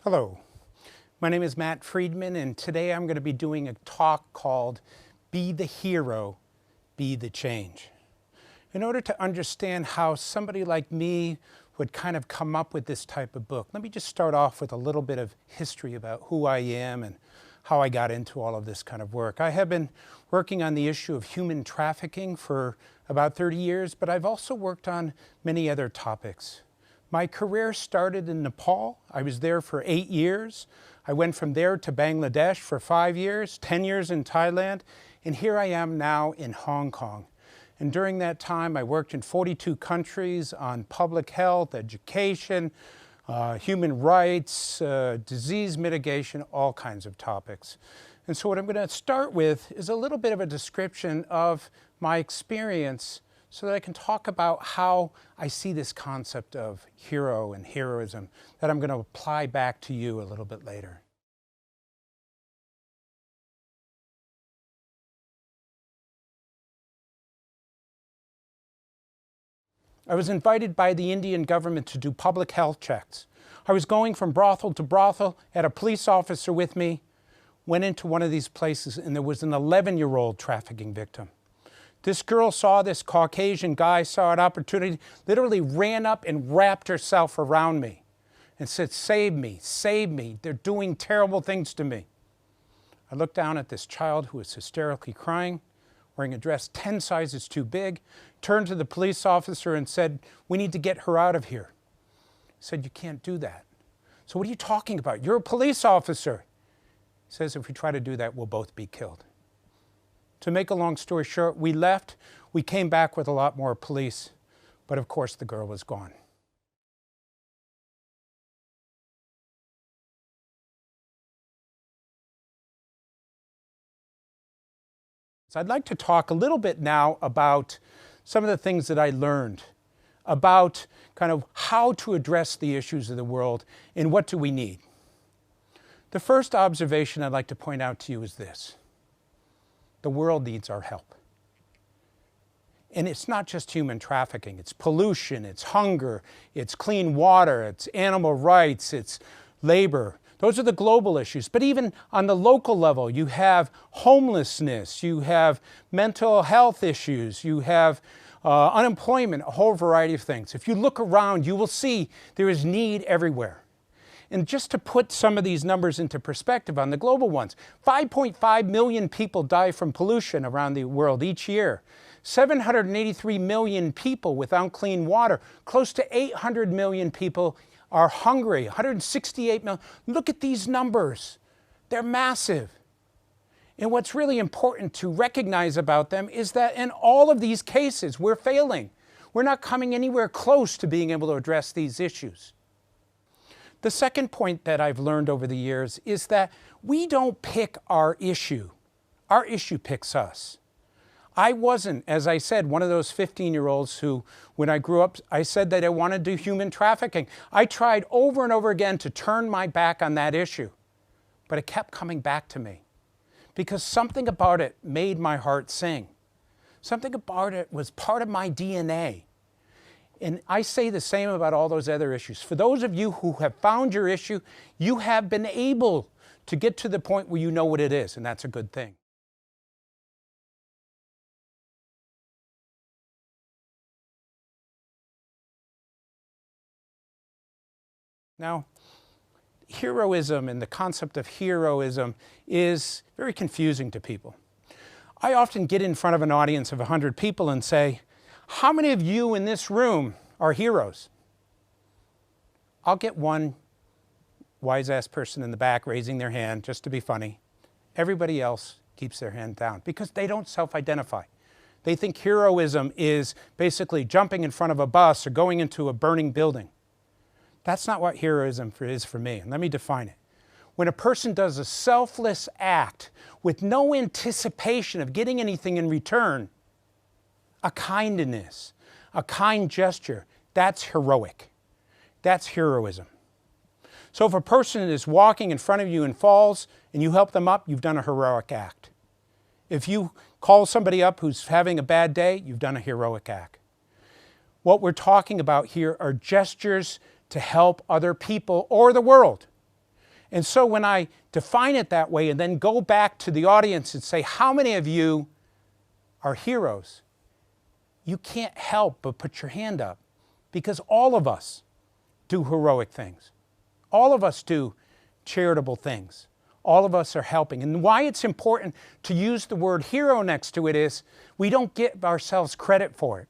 Hello, my name is Matt Friedman, and today I'm going to be doing a talk called Be the Hero, Be the Change. In order to understand how somebody like me would kind of come up with this type of book, let me just start off with a little bit of history about who I am and how I got into all of this kind of work. I have been working on the issue of human trafficking for about 30 years, but I've also worked on many other topics. My career started in Nepal. I was there for 8 years. I went from there to Bangladesh for 5 years, 10 years in Thailand, and here I am now in Hong Kong. And during that time, I worked in 42 countries on public health, education, human rights, disease mitigation, all kinds of topics. And so what I'm going to start with is a little bit of a description of my experience so that I can talk about how I see this concept of hero and heroism that I'm going to apply back to you a little bit later. I was invited by the Indian government to do public health checks. I was going from brothel to brothel, had a police officer with me, went into one of these places, and there was an 11-year-old trafficking victim. This girl saw this Caucasian guy, saw an opportunity, literally ran up and wrapped herself around me and said, "Save me, save me. They're doing terrible things to me." I looked down at this child who was hysterically crying, wearing a dress 10 sizes too big, turned to the police officer and said, "We need to get her out of here." He said, "You can't do that." "So what are you talking about? You're a police officer." He says, "If we try to do that, we'll both be killed." To make a long story short, we left. We came back with a lot more police, but of course the girl was gone. So I'd like to talk a little bit now about some of the things that I learned about kind of how to address the issues of the world and what do we need. The first observation I'd like to point out to you is this: the world needs our help. And it's not just human trafficking, it's pollution, it's hunger, it's clean water, it's animal rights, it's labor. Those are the global issues. But even on the local level, you have homelessness, you have mental health issues, you have unemployment, a whole variety of things. If you look around, you will see there is need everywhere. And just to put some of these numbers into perspective on the global ones, 5.5 million people die from pollution around the world each year. 783 million people without clean water. Close to 800 million people are hungry. 168 million. Look at these numbers. They're massive. And what's really important to recognize about them is that in all of these cases, we're failing. We're not coming anywhere close to being able to address these issues. The second point that I've learned over the years is that we don't pick our issue. Our issue picks us. I wasn't, as I said, one of those 15-year-olds who, when I grew up, I said that I wanted to do human trafficking. I tried over and over again to turn my back on that issue, but it kept coming back to me because something about it made my heart sing. Something about it was part of my DNA. And I say the same about all those other issues. For those of you who have found your issue, you have been able to get to the point where you know what it is, and that's a good thing. Now, heroism and the concept of heroism is very confusing to people. I often get in front of an audience of 100 people and say, "How many of you in this room are heroes?" I'll get one wise-ass person in the back raising their hand just to be funny. Everybody else keeps their hand down because they don't self-identify. They think heroism is basically jumping in front of a bus or going into a burning building. That's not what heroism is for me, and let me define it. When a person does a selfless act with no anticipation of getting anything in return, a kindness, a kind gesture, that's heroic. That's heroism. So if a person is walking in front of you and falls and you help them up, you've done a heroic act. If you call somebody up who's having a bad day, you've done a heroic act. What we're talking about here are gestures to help other people or the world. And so when I define it that way and then go back to the audience and say, how many of you are heroes? You can't help but put your hand up, because all of us do heroic things. All of us do charitable things. All of us are helping. And why it's important to use the word hero next to it is we don't give ourselves credit for it.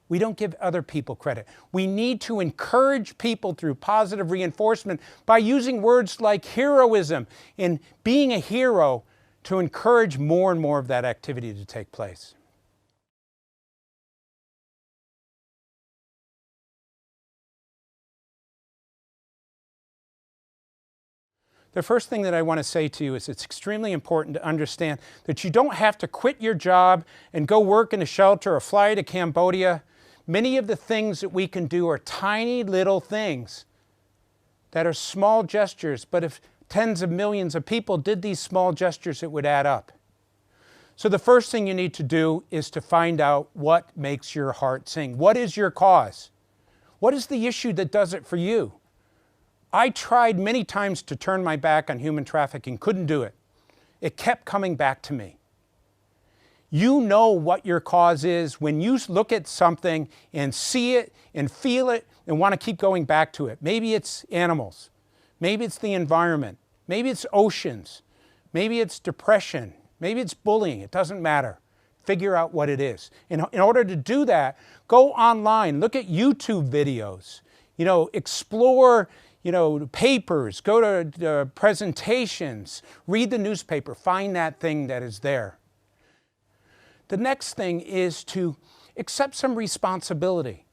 We don't give other people credit. We need to encourage people through positive reinforcement by using words like heroism and being a hero to encourage more and more of that activity to take place. The first thing that I want to say to you is it's extremely important to understand that you don't have to quit your job and go work in a shelter or fly to Cambodia. Many of the things that we can do are tiny little things that are small gestures, but if tens of millions of people did these small gestures, it would add up. So the first thing you need to do is to find out what makes your heart sing. What is your cause? What is the issue that does it for you? I tried many times to turn my back on human trafficking, couldn't do it. It kept coming back to me. You know what your cause is when you look at something and see it and feel it and want to keep going back to it. Maybe it's animals. Maybe it's the environment. Maybe it's oceans. Maybe it's depression. Maybe it's bullying. It doesn't matter. Figure out what it is. In order to do that, go online, look at YouTube videos, explore papers, go to presentations, read the newspaper, find that thing that is there. The next thing is to accept some responsibility.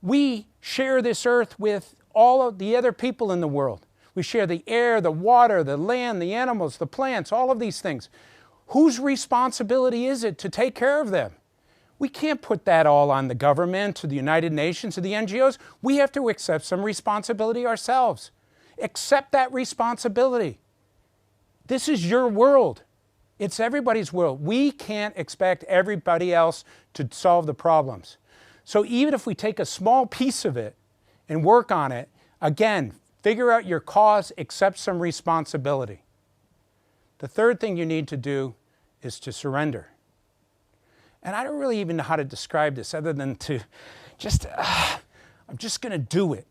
We share this earth with all of the other people in the world. We share the air, the water, the land, the animals, the plants, all of these things. Whose responsibility is it to take care of them? We can't put that all on the government, or the United Nations, or the NGOs. We have to accept some responsibility ourselves. Accept that responsibility. This is your world. It's everybody's world. We can't expect everybody else to solve the problems. So even if we take a small piece of it and work on it, again, figure out your cause, accept some responsibility. The third thing you need to do is to surrender. And I don't really even know how to describe this other than to I'm just going to do it.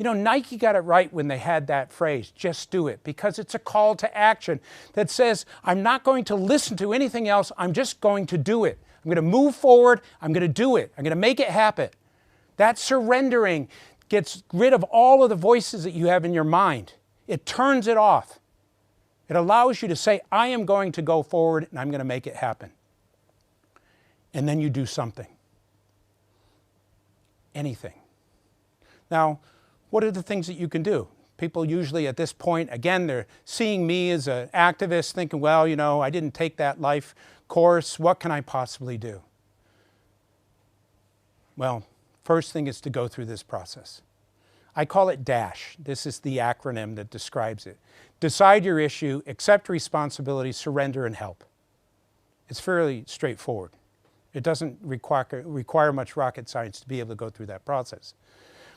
Nike got it right when they had that phrase, just do it, because it's a call to action that says, I'm not going to listen to anything else, I'm just going to do it. I'm going to move forward, I'm going to do it, I'm going to make it happen. That surrendering gets rid of all of the voices that you have in your mind. It turns it off. It allows you to say, I am going to go forward and I'm going to make it happen. And then you do something. Anything. Now, what are the things that you can do? People usually at this point, again, they're seeing me as an activist thinking, well, I didn't take that life course. What can I possibly do? Well, first thing is to go through this process. I call it DASH. This is the acronym that describes it. Decide your issue, accept responsibility, surrender, and help. It's fairly straightforward. It doesn't require much rocket science to be able to go through that process.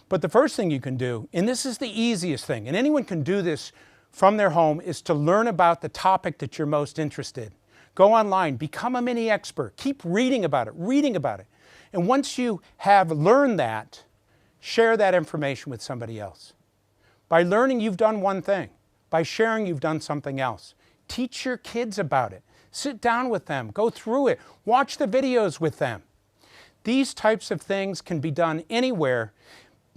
But the first thing you can do, and this is the easiest thing, and anyone can do this from their home, is to learn about the topic that you're most interested in. Go online, become a mini expert, keep reading about it. And once you have learned that, share that information with somebody else. By learning, you've done one thing. By sharing, you've done something else. Teach your kids about it. Sit down with them, go through it, watch the videos with them. These types of things can be done anywhere.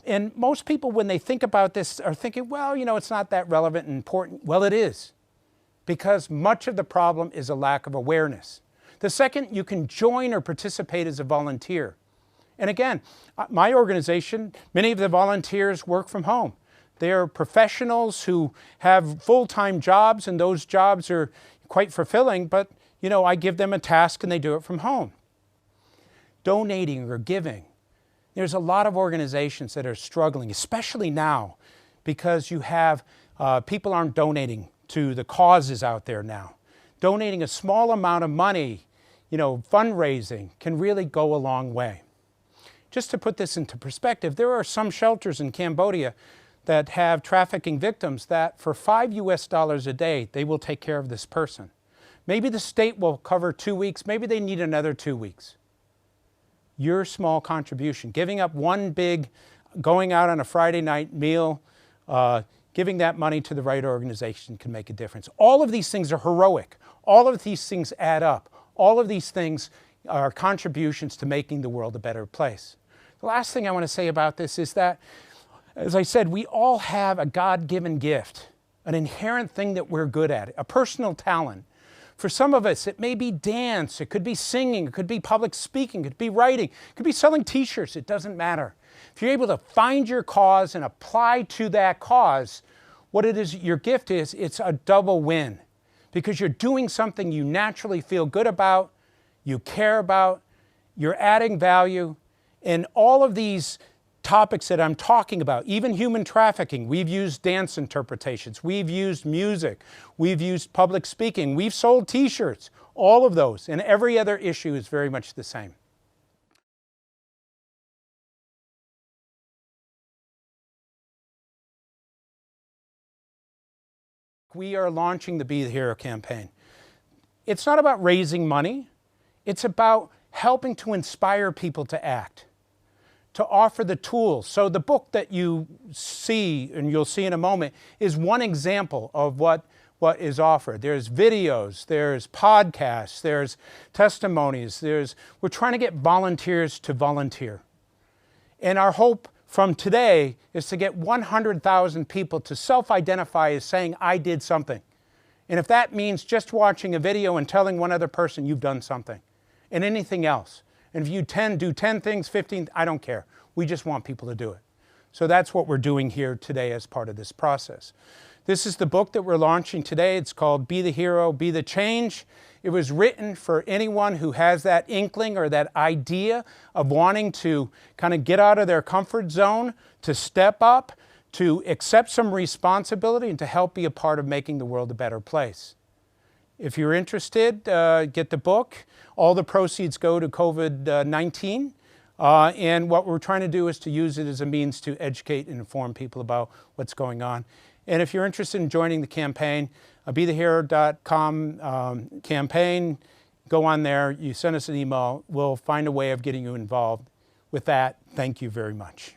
And most people, when they think about this, are thinking, well, it's not that relevant and important. Well, it is, because much of the problem is a lack of awareness. The second, you can join or participate as a volunteer. And again, my organization, many of the volunteers work from home. They're professionals who have full-time jobs, and those jobs are quite fulfilling, but I give them a task and they do it from home. Donating or giving. There's a lot of organizations that are struggling, especially now, because you have people aren't donating to the causes out there now. Donating a small amount of money, fundraising, can really go a long way. Just to put this into perspective, there are some shelters in Cambodia that have trafficking victims that for $5 a day, they will take care of this person. Maybe the state will cover 2 weeks, maybe they need another 2 weeks. Your small contribution, giving up one big, going out on a Friday night meal, giving that money to the right organization can make a difference. All of these things are heroic. All of these things add up. All of these things are contributions to making the world a better place. The last thing I want to say about this is that, as I said, we all have a God-given gift, an inherent thing that we're good at, a personal talent. For some of us, it may be dance, it could be singing, it could be public speaking, it could be writing, it could be selling t-shirts, it doesn't matter. If you're able to find your cause and apply to that cause, what it is, your gift is, it's a double win. Because you're doing something you naturally feel good about, you care about, you're adding value, and all of these topics that I'm talking about, even human trafficking, we've used dance interpretations, we've used music, we've used public speaking, we've sold t-shirts, all of those, and every other issue is very much the same. We are launching the Be the Hero campaign. It's not about raising money, it's about helping to inspire people to act, to offer the tools. So the book that you see, and you'll see in a moment, is one example of what is offered. There's videos, there's podcasts, there's testimonies, we're trying to get volunteers to volunteer. And our hope from today is to get 100,000 people to self-identify as saying, I did something. And if that means just watching a video and telling one other person you've done something, and anything else. And if you do 10 things, 15, I don't care. We just want people to do it. So that's what we're doing here today as part of this process. This is the book that we're launching today. It's called Be the Hero, Be the Change. It was written for anyone who has that inkling or that idea of wanting to kind of get out of their comfort zone, to step up, to accept some responsibility, and to help be a part of making the world a better place. If you're interested, get the book. All the proceeds go to COVID-19. And what we're trying to do is to use it as a means to educate and inform people about what's going on. And if you're interested in joining the campaign, BeTheHero.com campaign, go on there, you send us an email, we'll find a way of getting you involved. With that, thank you very much.